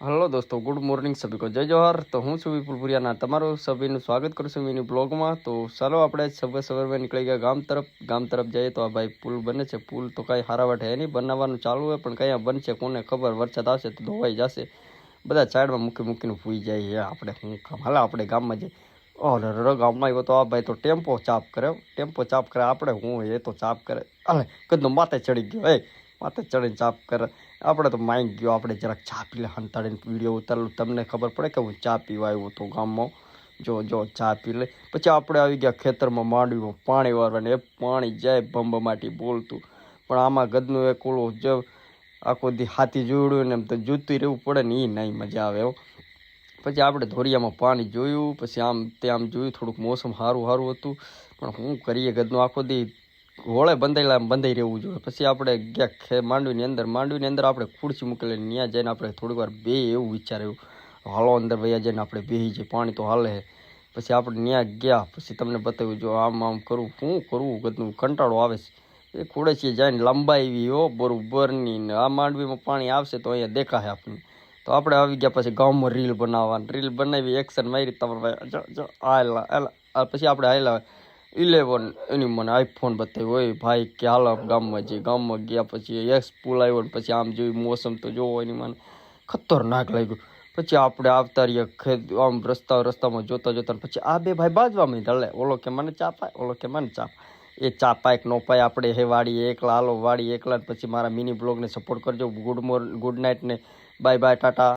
Hello दोस्तों, good morning सभी को जय जोहर। तो हूँ છું વિપુલ ભુરિયાના તમારું સભીનું સ્વાગત કરું છું મિની બ્લોગમાં। તો ચાલો આપણે સવારમાં નીકળી ગયા ગામ તરફ જઈએ તો આ ભાઈ પુલ બને છે। પુલ તો કાંઈ હારાવટ હે નહીં, બનાવવાનું ચાલુ હોય પણ કયા બનશે કોને ખબર। વરસાદ આવશે તો ધોવાઈ જશે, બધા સાઈડમાં મૂકીને ભૂઈ જાય છે। આપણે શું કામ હાલે, આપણે ગામમાં જઈએ। ઓરે ગામમાં આવ્યો તો આ ભાઈ તો ટેમ્પો ચાપ કરે આપણે હું એ તો ચાપ કરે હાલે કદનો માથે ચડી ગયો, માથે ચડીને ચાપ કરે। આપણે તો માઈ ગયો, આપણે જરાક ચા પી લે હંતાડીને વિડીયો ઉતારેલું, તમને ખબર પડે કે હું ચા પીવા આવ્યો તો ગામમાં। જો ચા પી લે પછી આપણે આવી ગયા ખેતરમાં માંડવીમાં પાણી વારવાનું। એ પાણી જાય બંબમાટી બોલતું, પણ આમાં ગદનું એક ઓલું જો આખો દી હાથી જોડ્યું ને એમ તો જૂતું રહેવું પડે ને, એ નહીં મજા આવે હો। પછી આપણે ધોરિયામાં પાણી જોયું, પછી આમ જોયું, થોડુંક મોસમ સારું હતું પણ શું કરીએ, ગદનું આખો દી હોળે બંધાઈ રહેવું જોઈએ। પછી આપણે ગયા માંડવીની અંદર આપણે ખુરશી મૂકેલી, ત્યાં જઈને આપણે થોડીક વાર બે એવું વિચાર્યું, હાલો અંદર વયા જઈને આપણે બેસી જઈએ, પાણી તો હાલે। પછી આપણે ત્યાં ગયા, પછી તમને બતાવ્યું જો આમ કરું શું કરવું, ગદનું કંટાળો આવે છે। એ ખુરશી જઈને લંબાઈ હો બરોબરની ને આ માંડવીમાં પાણી આવશે તો અહીંયા દેખાશે આપણને। તો આપણે આવી ગયા પછી ગામમાં રીલ બનાવી એક્શન મારી તમારે પછી આપણે હાલા 11 એની મને આઈફોન બતાવ્યું હોય ભાઈ કે હાલ ગામમાં ગયા। પછી એક્સ પુલ આવ્યો ને પછી આમ જોયું મોસમ તો જોવો એની મને ખતરનાક લાગ્યું। પછી આપણે આવતા રહ્યા આમ રસ્તામાં જોતા પછી આ બે ભાઈ બાજવામાં ઢલે, ઓલો કે મને ચા પાય, એ ચા પાય કે નો પાય, આપણે હે વાડી એકલા હાલો વાડી એકલા। પછી મારા મિની બ્લોગને સપોર્ટ કરજો। ગુડ નાઇટ ને બાય ટાટા।